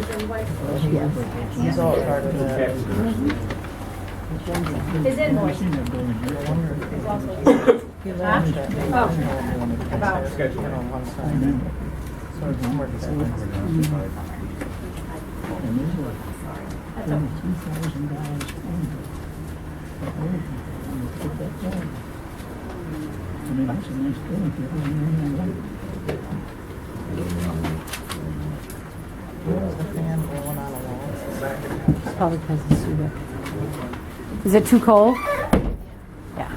his invoice? He's all part of that. His invoice. He's also. He left that. Oh. About. Schedule on one side. Sort of homework assignments. That's okay. Where's the fan blowing on the walls? Probably because it's too big. Is it too cold? Yeah.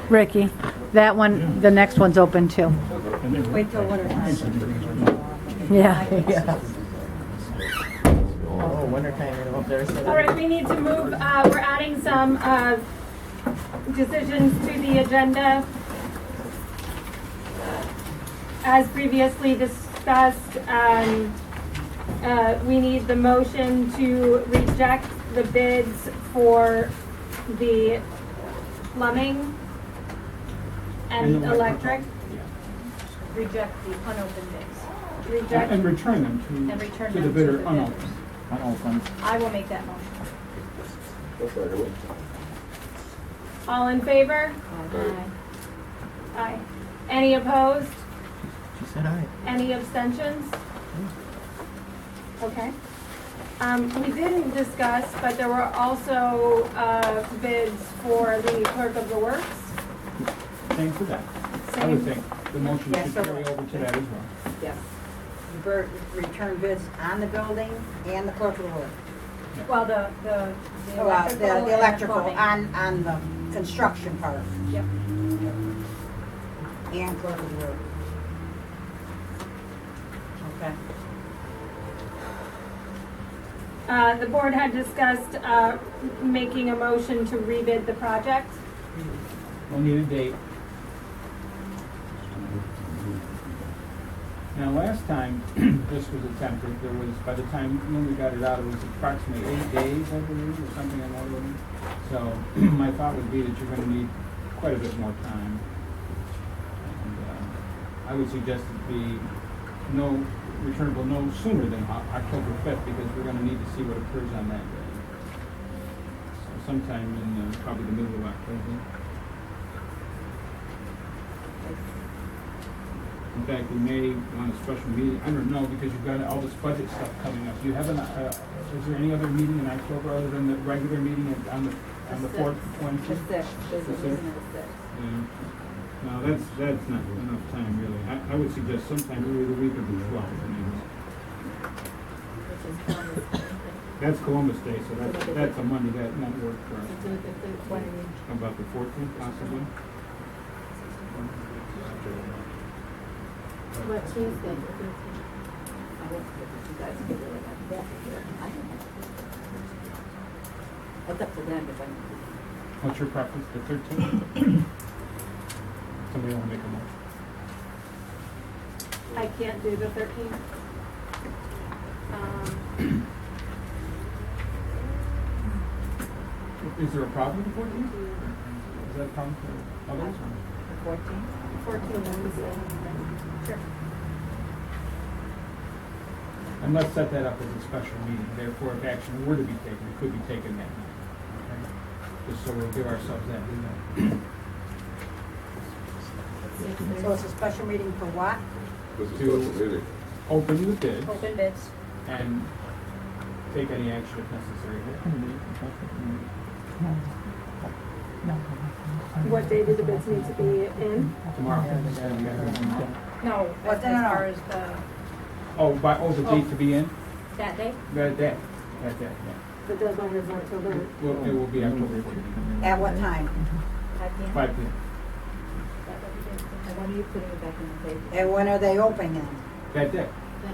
Ricky, that one, the next one's open too. Wait till winter time. Yeah. Yeah. Oh, wintertime, you know, up there. So All right, we need to move, we're adding some decisions to the agenda. As previously discussed, we need the motion to reject the bids for the plumbing and electric. Reject the unopened bids Reject, And return them and return to the them bidder to the unopened. Unopened. I will make that motion. all in favor? Aye. Aye. Any opposed? she said aye. Any abstentions? Okay. We didn't discuss, but there were also bids for the clerk of the works. Same for that. I would think the motion Yes, should sir. carry over to that as well. Yes. Return bids on the building and the clerk of the work. Well, the The electrical plumbing. on the construction part Yep. and clerk of the work. Okay. The board had discussed making a motion to rebid the project. We'll need a date. Now, last time this was attempted, there was, by the time when we got it out, it was approximately 8 days, I believe, or something in that order. So my thought would be that you're gonna need quite a bit more time. And I would suggest it be returnable no sooner than October 5th, because we're gonna need to see what occurs on that day. So sometime in probably the middle of October. In fact, we may want a special meeting, I don't know, because you've got all this budget stuff coming up. Do you have is there any other meeting in October other than the regular meeting on the 4th, 20th? The sixth, there's a The meeting sixth? of the sixth. Yeah. No, that's not enough time, really. I would suggest sometime early the week of the 12th. I mean, Which is Columbus. that's Columbus Day, so that's a Monday, that won't work for us. When How about the 14th, possibly? What Tuesday? I won't forget that you guys can do it like that. It's up to them if I. What's your preference, the 13th? Somebody want to make a motion? I can't do the 13th. Is there a problem with the 14th? Is that a problem for others? or- The 14th? 14th. Sure. And let's set that up as a special meeting. Therefore, if action were to be taken, it could be taken that night. Okay? Just so we'll give ourselves that window. So it's a special meeting for what? To open the bids Open bids. and take any action if necessary. What day do the bids need to be in? Tomorrow. No, As far as the, The date to be in? that day? That day, yeah. The deadline is October. Well, it will be October 14th, At what time? 5 p.m.? 5 p.m. And when are you putting it back in the paper? And when are they opening? That day,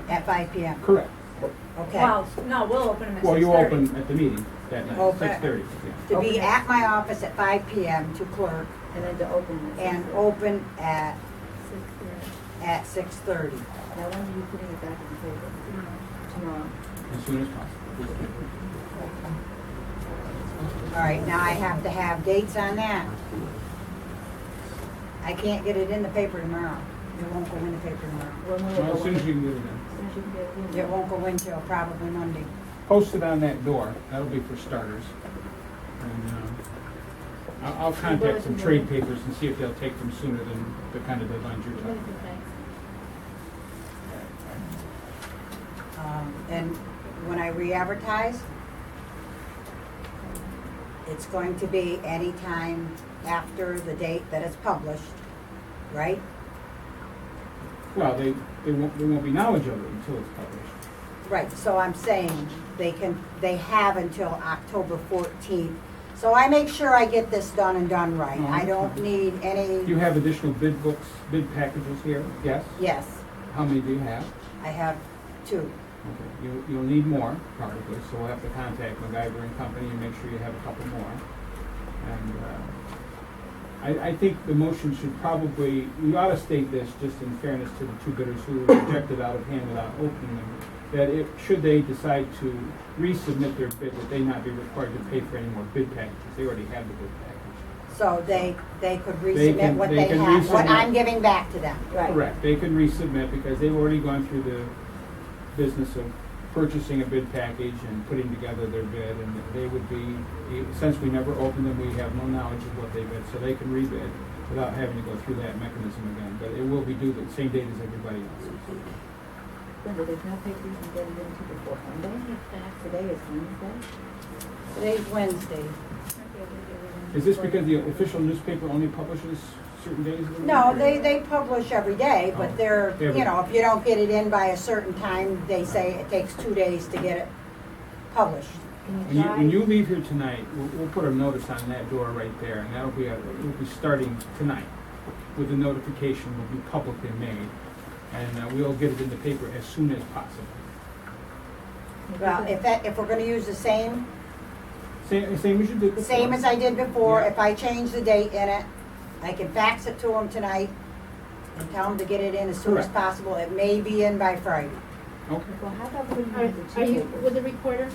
At 5 p.m. correct. Okay. Well, no, we'll open them at 6:30. Well, you open at the meeting that night, Okay. 6:30, To be Open at my office at 5 p.m. to clerk And then to open it. and open at 6:30. 6:30. Now, when are you putting it back in the paper? Tomorrow. as soon as possible. All right, now I have to have dates on that. I can't get it in the paper tomorrow. It won't go in the paper tomorrow. When will it Well, go as soon as in? you can get it in. As soon as you can get it in. It won't go in till probably Monday. Post it on that door, that'll be for starters. And, I'll contact some trade papers and see if they'll take them sooner than the kind of deadlines you're talking about. Thanks. And when I re-advertise, it's going to be any time after the date that it's published, right? Well, they won't be knowledge of it until it's published. Right, so I'm saying they have until October 14th. So I make sure I get this done and done right. Oh, I don't okay. need any, You have additional bid books, bid packages here, yes? yes, How many do you have? I have 2. Okay, you'll need more, probably, so we'll have to contact MacGyver and Company and make sure you have a couple more. And, I think the motion should probably, we ought to state this, just in fairness to the 2 bidders who rejected out of hand without opening them, that if, should they decide to resubmit their bid, that they not be required to pay for any more bid packages. They already have the bid package. So they could They resubmit can- what they they can have, what resubmit. I'm giving back to them. Correct, they can resubmit because they've already gone through the business of purchasing a bid package and putting together their bid, and they would be, since we never opened them, we have no knowledge of what they bid, so they can rebid without having to go through that mechanism again, but it will be due the same date as everybody else. Linda, there's no paper you can get it into before Monday? Today is Wednesday? Today's Wednesday. Is this because the official newspaper only publishes certain days of the week? No, or- they publish every day, but Oh, they're, every- you know, if you don't get it in by a certain time, they say it takes 2 days to get it published. Can you try? When you leave here tonight, we'll put a notice on that door right there, and that'll be, we'll be starting tonight with the notification will be publicly made, and we'll get it in the paper as soon as possible. Well, if we're gonna use the same Same as you did before. Same as I did before, Yeah. if I change the date in it, I can fax it to them tonight and tell them to get it in as soon as Correct. possible. It may be in by Friday. Okay. Well, how about putting Are it in the are you papers? with the recorder?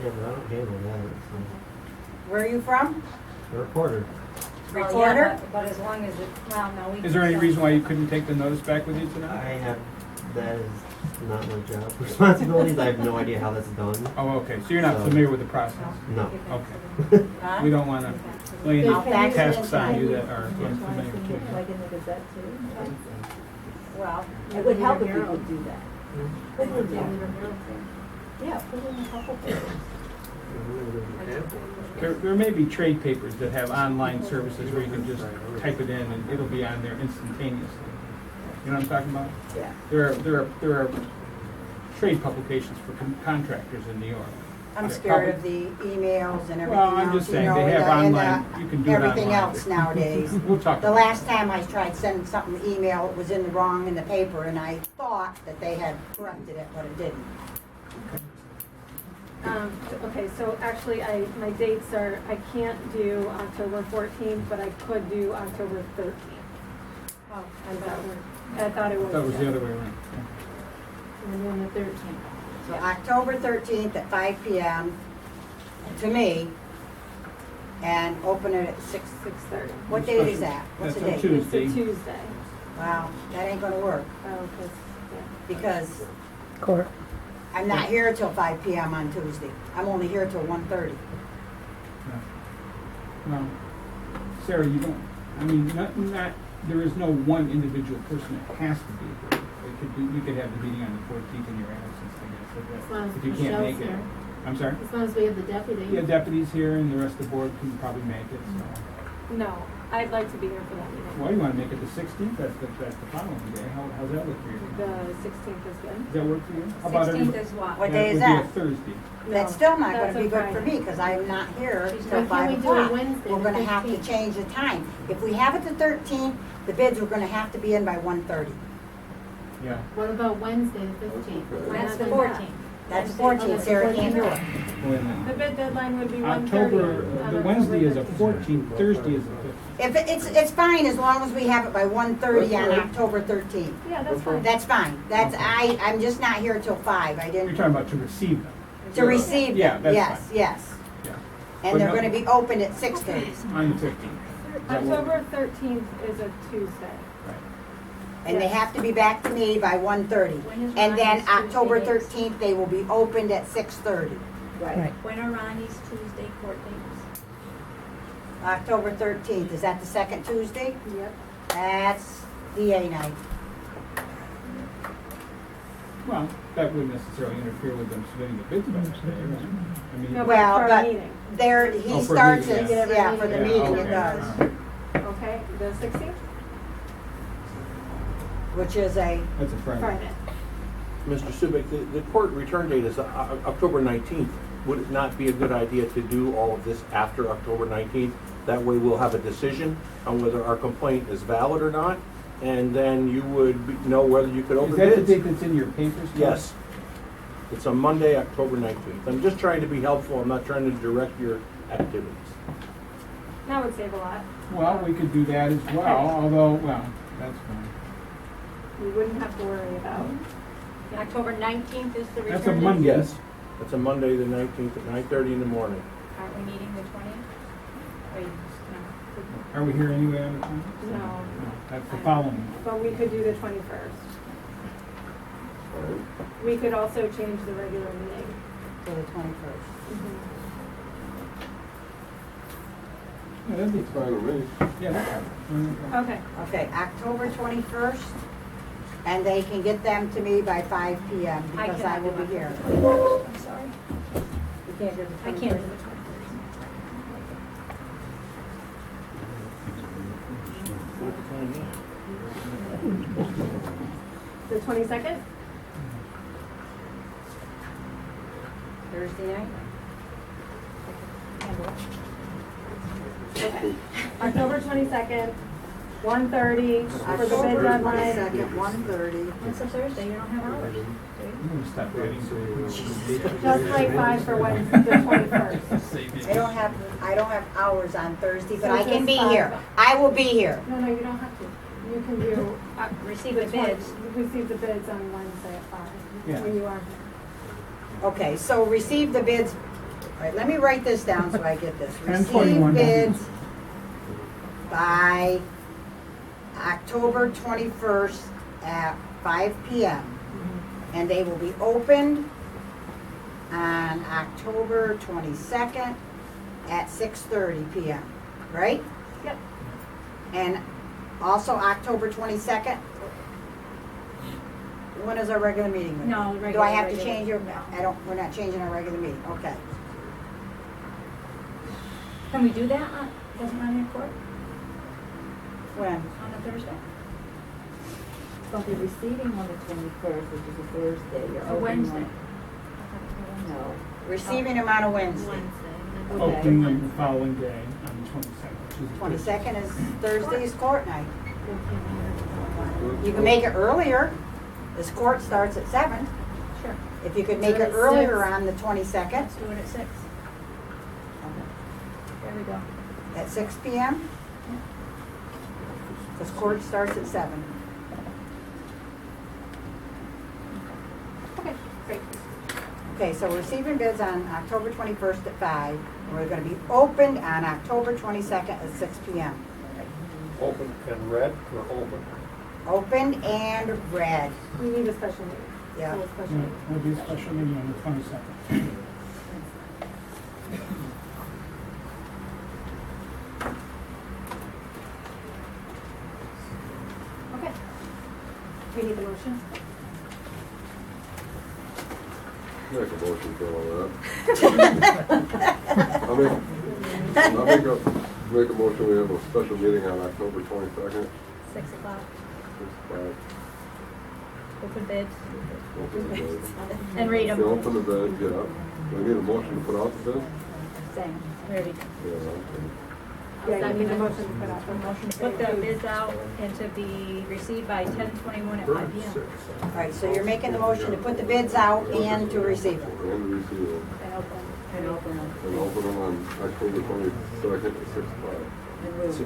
Yeah, but I don't handle that. Where are you from? The reporter. Recorder? But as long as it, well, no, we. Is there any reason why you couldn't take the notice back with you I tonight? have, that is not my job responsibilities. I have no idea how that's done. Oh, okay, so you're not familiar with the process? No. Okay. Huh? We don't wanna lay any I'll fax it in tasks on you that are Can you try unfamiliar seeing to it, you. like in the Gazette too? Well, It would help if you could do that. Put it in there. Yeah, put it in a couple papers. There may be trade papers that have online services where you can just type it in and it'll be on there instantaneously. You know what I'm talking about? yeah. There are trade publications for contractors in New York. I'm They're scared public- of the emails and everything Well, I'm else, just you saying, know, they have and, online, you can do it online. everything else nowadays. We'll talk The about last time I tried sending something email, it was in the wrong in the paper, and I thought that they had corrected it, but it didn't. Okay, so actually, my dates are, I can't do October 14th, but I could do October 13th. Oh, I thought it was. That was the other way around. We're doing the 13th. So October 13th at 5 PM, to me, and open it at 6:30. what date is that? What's the That's date? on It's a Tuesday. Tuesday. Wow, that ain't gonna work, Oh, 'cause, because Court. I'm not here till 5 PM on Tuesday. I'm only here till 1:30. No. Sarah, you don't, I mean, there is no one individual person that has to be here. It could be, you could have the meeting on the 14th in your absence, I guess, As long as if you can't Michelle's make it. here. I'm sorry? As long as we have the deputy. Yeah, deputy's here and the rest of the board can probably make it, so. No, I'd like to be here for that meeting. Well, you wanna make it the 16th, that's the following day. How's that look for you? The 16th is good. Does that work for you? How about 16th everybody? is what? What Yeah, day it is would be that? a Thursday. That's No, still not that's gonna be a good for Friday. me, because I'm not here She's till not- Why 5 can't we do it o'clock. Wednesday, We're the gonna have to 15th? change the time. If we have it the 13th, the bids are gonna have to be in by 1:30. Yeah. What about Wednesday, the 15th? That's the 14th. That's the 14th, Sarah can't do it. Wait a minute. The bid deadline would be 1:30. October, the Wednesday is a 14th, Thursday is a 15th. If it's fine as long as we have it by 1:30 on October 13th. Yeah, that's fine. That's fine. I'm just not here till 5. I You're didn't, talking about to receive them. to receive Yeah, them. that's Yes, fine. yes. Yeah. And But they're no- gonna be open at 6:30. On the 15th. Does that work? October 13th is a Tuesday. Right. And they Yes. have to be back to me by 1:30. When is And then Ronnie's Tuesday October dates? 13th, they will be opened at 6:30. Right. When are Ronnie's Tuesday court dates? October 13th, is that the second Tuesday? Yep. That's DA night. Well, that wouldn't necessarily interfere with them submitting the bids by that day, right? I mean, No, Well, for a but meeting. there, Oh, he for a starts meeting, it, yeah. yeah, for the yeah, meeting, okay, it does. all right. Okay, the 16th? Which is a, That's a Friday. Friday. Mr. Subic, the court return date is October 19th. Would it not be a good idea to do all of this after October 19th? That way we'll have a decision on whether our complaint is valid or not, and then you would know whether you could Is open that the bids. date that's in your papers? Tom? Yes. It's on Monday, October 19th. I'm just trying to be helpful. I'm not trying to direct your activities. That would save a lot. Well, we could do that as well, although, well, that's fine. We wouldn't have to worry about. October 19th is the return. That's a date? Monday. Yes. It's a Monday, the 19th at 9:30 in the morning. Aren't we meeting the 20th? Or you just, Are we here anyway on the 20th? No. No, that's the following. But we could do the 21st. We could also change the regular meeting. for the 21st. Yeah, that'd be Fine with me. Yeah, that's fine. Okay. Okay, October 21st, and they can get them to me by 5 PM I because I cannot will do be here. October 21st. I'm sorry. You can't do the I can't do 21st. the 21st. The 22nd? Thursday night? Okay. October 22nd, 1:30 for the bid October deadline. 22nd, 1:30. It's a Thursday, you don't have hours, do you? I'm gonna stop writing. Just like 5 for Wednesday, the 21st. I don't have hours on Thursday, but So I can just be 5. here. I will be here. No, you don't have to. You can do. Receive the 20 bids. Receive the bids on Wednesday at 5, Yeah. when you are here. Okay, so receive the bids. All right, let me write this down so I get this. 10/21. Receive bids by October 21st at 5 PM. And they will be opened on October 22nd at 6:30 PM, right? Yep. And also October 22nd? When is our regular meeting? No, Do I regular, have to regular. change your, No. we're not changing our regular meeting, okay. Can we do that on, doesn't Ronnie court When? on a Thursday? They'll be receiving on the 21st, which is a Thursday. You're Or opening Wednesday? on- No. Receiving them on a Wednesday. Opening them the following day on the 22nd, which is. a 22nd is Thursday's court night. You can make it earlier. This court starts at 7. Sure. If you could make it At earlier 6. on the 22nd Let's do it at 6. There we go. at 6 PM. This court starts at 7. Okay, great. Okay, so we're receiving bids on October 21st at 5. And we're gonna be opened on October 22nd at 6 PM. Open and red or open? Opened and read. We need a special meeting. Yeah. So a special Yeah, meeting. there'll be a special meeting on the 22nd. Okay. We need the motion. Make a motion for all that. Make a motion, we have a special meeting on October 22nd. 6 o'clock. 6:05. Open bids. Open the bid. And read You them. open the bid, yeah. We need a motion to put out the bid? Same. Ready. Yeah, okay. Yeah, you need a motion to put out the Motion to put the bids out and to be received by 10:21 at 5 PM. All right, so you're making the motion to put the bids out and to receive them. And receive them. And open. And open them. And open them on October 22nd at 6:05. And we'll open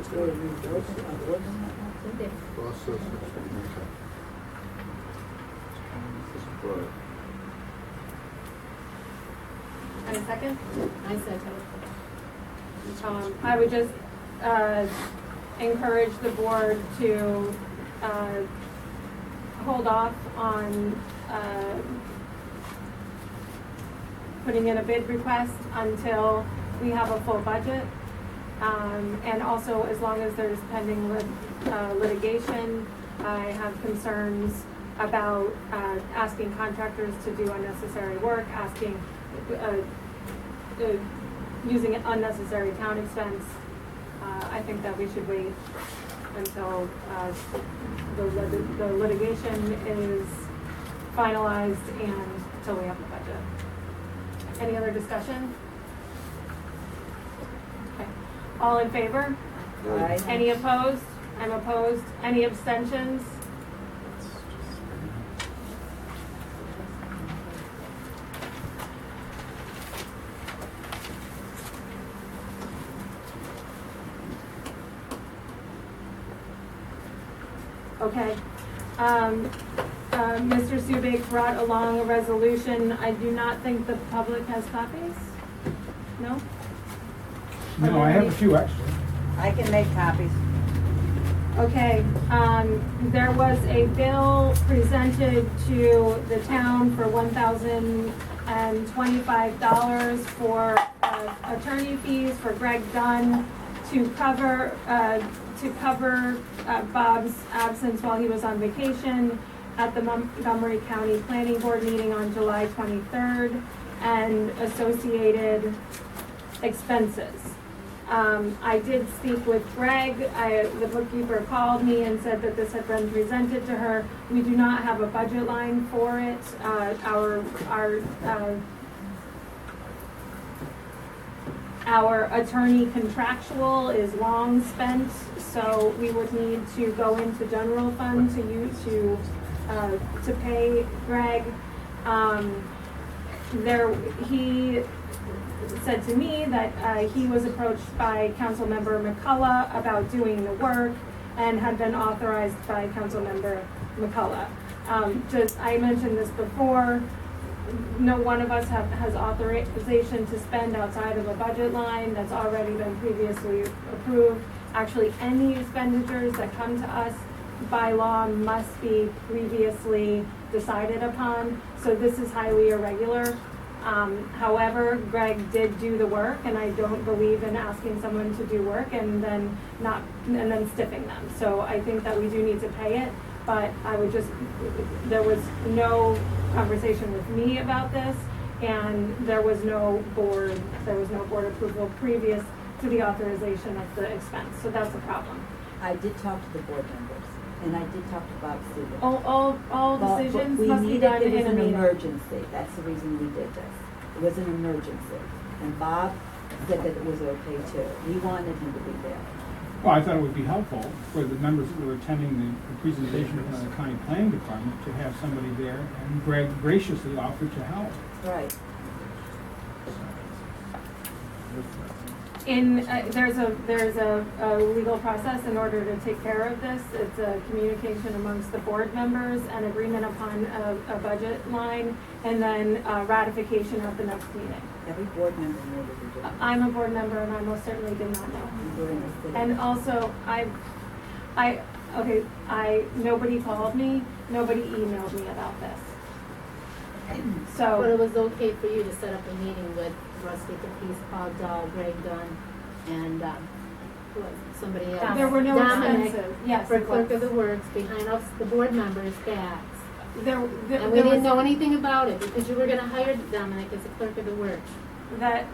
them. Process. 6:05. And a second? I second. I would just encourage the board to hold off on, putting in a bid request until we have a full budget. And also, as long as there's pending litigation, I have concerns about asking contractors to do unnecessary work, using unnecessary town expense. I think that we should wait until the litigation is finalized and until we have the budget. Any other discussion? Okay. All in favor? Aye. Any opposed? I'm opposed. Any abstentions? Okay. Mr. Subik brought along a resolution. I do not think the public has copies? No? No, I have a few extras. I can make copies. Okay, there was a bill presented to the town for $1,025 for attorney fees for Greg Dunn to cover Bob's absence while he was on vacation at the Montgomery County Planning Board meeting on July 23rd and associated expenses. I did speak with Greg. The bookkeeper called me and said that this had been presented to her. We do not have a budget line for it. Our attorney contractual is long spent, so we would need to go into general fund to pay Greg. He said to me that he was approached by Councilmember McCullough about doing the work and had been authorized by Councilmember McCullough. I mentioned this before. No one of us has authorization to spend outside of a budget line that's already been previously approved. Actually, any expenditures that come to us by law must be previously decided upon. So this is highly irregular. However, Greg did do the work, and I don't believe in asking someone to do work and then stiffing them. So I think that we do need to pay it, but there was no conversation with me about this, and there was no board approval previous to the authorization of the expense. So that's a problem. I did talk to the board members, and I did talk to Bob Seaver. All decisions must be done in a It was an meeting. emergency, that's the reason we did this. It was an emergency, and Bob said that it was okay too. We wanted him to be there. Well, I thought it would be helpful for the members that were attending the presentation from the county planning department to have somebody there, and Greg graciously offered to help. Right. There's a legal process in order to take care of this. It's a communication amongst the board members, an agreement upon a budget line, and then ratification at the next meeting. Every board member knew what we were doing. I'm a board member, and I most certainly did not know. We were in the city. And also, nobody called me, nobody emailed me about this. But So, it was okay for you to set up a meeting with Rusty Capiz, Paul Dahl, Greg Dunn, and, who was it? Somebody else. there were no Dominic, expenses. Yes, for it clerk of was. the works, behind us, the board members' backs. There And we was, didn't know anything about it, because you were gonna hire Dominic as the clerk of the works. that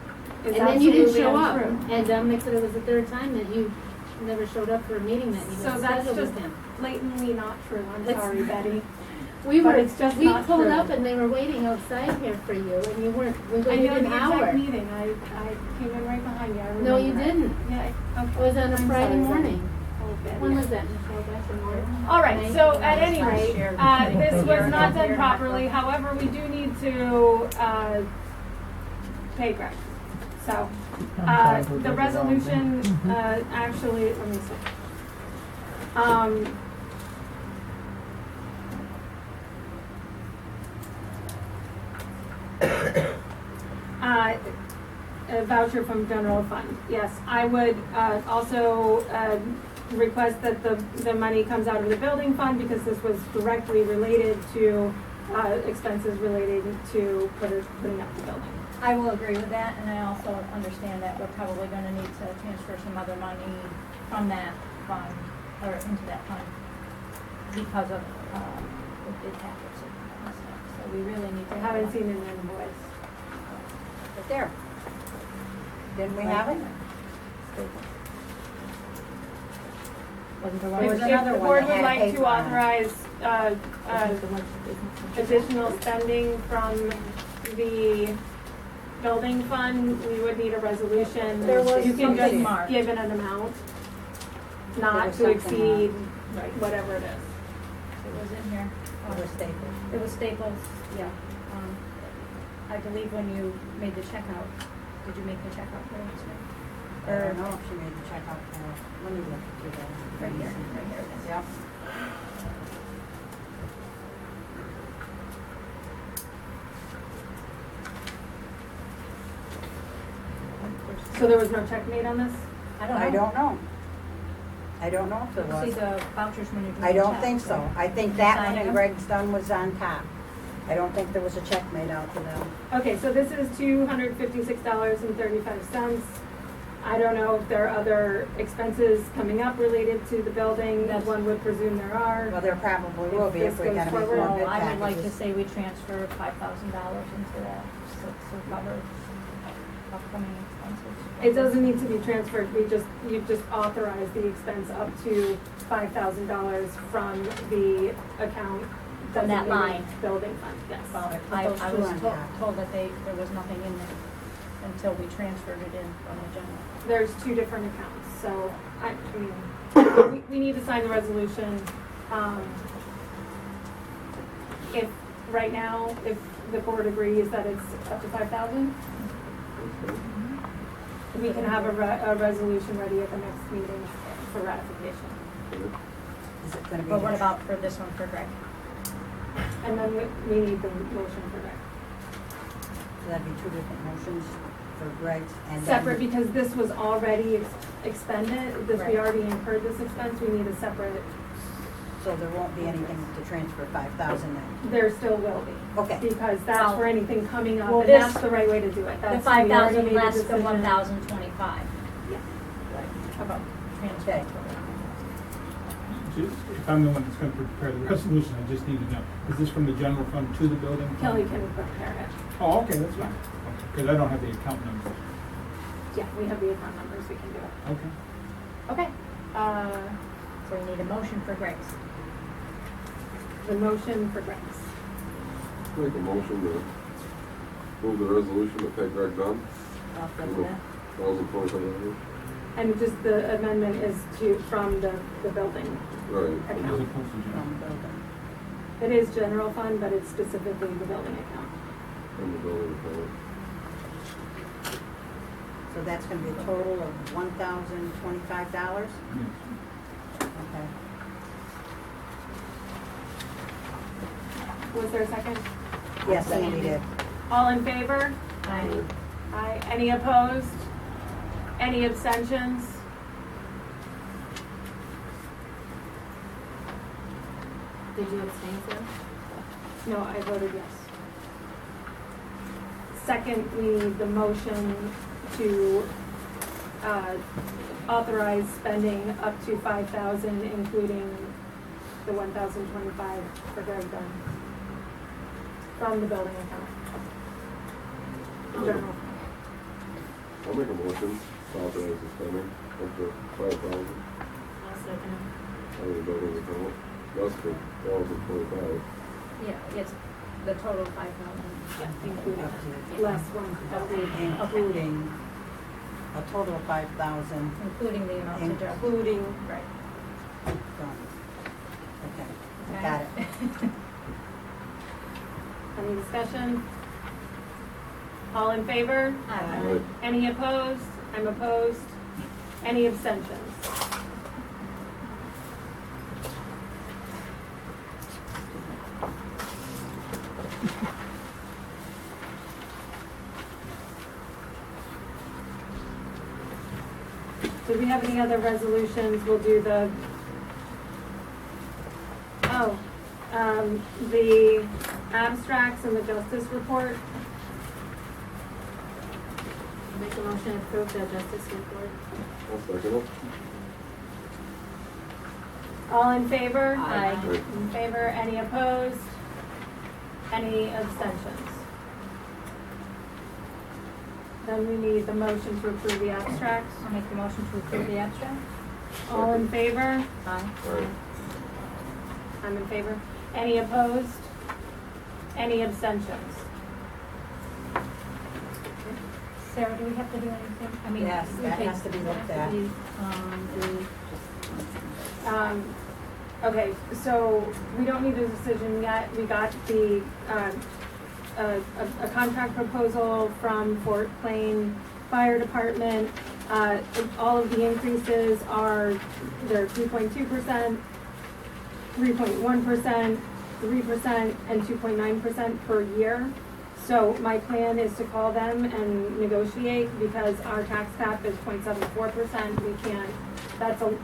is And then you didn't absolutely show up, untrue. and Dominic said it was the third time that you never showed up for a meeting that you So had that's scheduled just with him. blatantly not true. I'm It's- sorry, Betty. We but were, it's just we not pulled true. up and they were waiting outside here for you, and you weren't, we I waited know an the hour. exact meeting. I came in right behind you. I remember. No, you it. didn't. Yeah, okay. It was on a I'm Friday sorry, morning. Betty. Oh, Betty. When was that, Michelle, back in March? All right, so at any rate, this was not done properly. However, we do need to pay Greg. So, the resolution, actually, let me see. A voucher from general fund, yes. I would also request that the money comes out of the building fund because this was directly related to, expenses related to putting up the building. I will agree with that, and I also understand that we're probably gonna need to transfer some other money from that fund, or into that fund, because of, the bid package and stuff, so we really need to. I haven't seen an invoice. But there. Didn't we have it? Wasn't the There one. was If another the one board that would had like paper to on it. authorize, additional spending from the building fund, we would need a resolution. There was You can something just marked. give it an amount, There not was to something exceed Right. whatever it is. It was in here. It was Staples. It was Staples, yeah. I believe when you made the checkout, did you make the checkout for this one? I don't know if she made the check out for, let me look through that. Right here it is. Yep. So there was no check made on this? I don't know. I don't know. I don't know if there You'll see was. the vouchers when you do the I don't check, think so. right? I think that one Signing and them? Greg's done was on top. I don't think there was a check made out to them. Okay, so this is $256.35. I don't know if there are other expenses coming up related to the building. That's- One would presume there are. Well, there probably will be if we this gotta goes make forward, more bid Well, I would like to packages. say we transfer $5,000 into that, so cover upcoming expenses. It doesn't need to be transferred, you just authorize the expense up to $5,000 from the account. From that designated line. building fund, yes. Well, Put I those two was on told, top. that there was nothing in there until we transferred it in from the general. There's two different accounts, so I mean, we need to sign the resolution. If, right now, if the board agrees that it's up to 5,000, we can have a resolution ready at the next meeting for ratification. Is it gonna be? But what about for this one for Greg? And then we need the motion for that. So that'd be two different motions for Greg's and then. Separate, because this was already expended, we Right. already incurred this expense, we need a separate, So there won't be anything to transfer 5,000 then? there still will be. Okay. Because that's Well- for anything coming up, well, and this- that's the right way to do it. The That's, we 5,000 already made less the decision. 1,025. Yeah. Right. About transfer. Okay. If I'm the one that's gonna prepare the resolution, I just need to know, is this from the general fund to the building fund? Kelly can prepare it. Oh, okay, that's fine. Because I don't have the account number. Yeah, we have the account numbers, we can do it. Okay. Okay. So we need a motion for Greg's. The motion for Greg's. Make a motion to move the resolution to pay Greg Dunn, I'll second that. $1,025. And just the amendment is from the building Right. As account. opposed to general. From the building. It is general fund, but it's specifically the building account. From the building account. So that's gonna be a total of $1,025? Yes. Okay. Was there a second? Yes, Andy did. All in favor? Aye. Aye. Any opposed? Any abstentions? Did you abstain, sir? No, I voted yes. Second, we need the motion to authorize spending up to 5,000, including the 1,025 for Greg Dunn from the building account. General fund. I'll make a motion to authorize the spending up to 5,000 I'll second it. on the building account, less than 1,025. Yeah, it's the total 5,000. Including less 1,000. Including a total of 5,000, Including the amount to general. including, Right. done. Okay, Okay. got it. Any discussion? All in favor? Aye. Any opposed? I'm opposed. Any abstentions? So do we have any other resolutions? We'll do the, the abstracts and the justice report. Make a motion to approve the justice report. I'll second it. All in favor? Aye. In favor, any opposed? Any abstentions? Then we need the motion to approve the abstracts. I'll make the motion to approve the abstract. All in favor? Aye. Aye. I'm in favor. Any opposed? Any abstentions? Sarah, do we have to do anything? I mean, Yes, that okay, has to be looked at. Okay, so we don't need a decision yet. We got the, a contract proposal from Fort Plain Fire Department. All of the increases are, they're 3.2%, 3.1%, 3%, and 2.9% per year. So my plan is to call them and negotiate because our tax cap is 0.74%. We can't,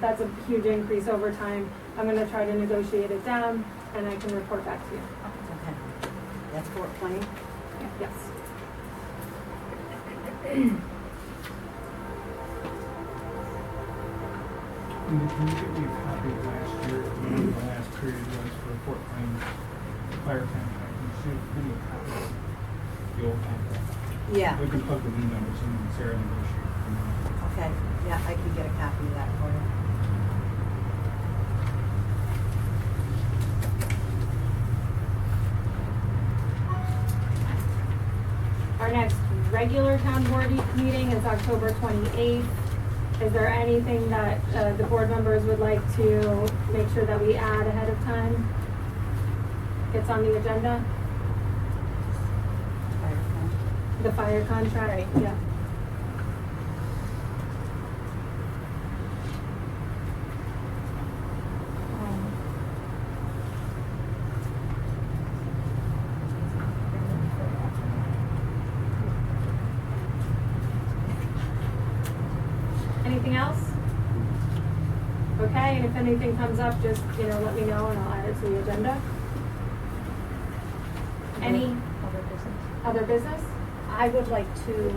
that's a huge increase over time. I'm gonna try to negotiate it down and I can report back to you. Okay. That's Fort Plain? Yes. Can you give me a copy of last year, when the last period was for Fort Plain fire contract? Can you give me a copy of the old contract? Yeah, We can plug the new numbers in and Sarah negotiate from there. okay. Yeah, I can get a copy of that for you. Our next regular town board meeting is October 28th. Is there anything that the board members would like to make sure that we add ahead of time? Gets on the agenda? The fire contract, yeah. Anything else? Okay, and if anything comes up, just, let me know and I'll add it to the agenda. Any Other business. other business? I would like to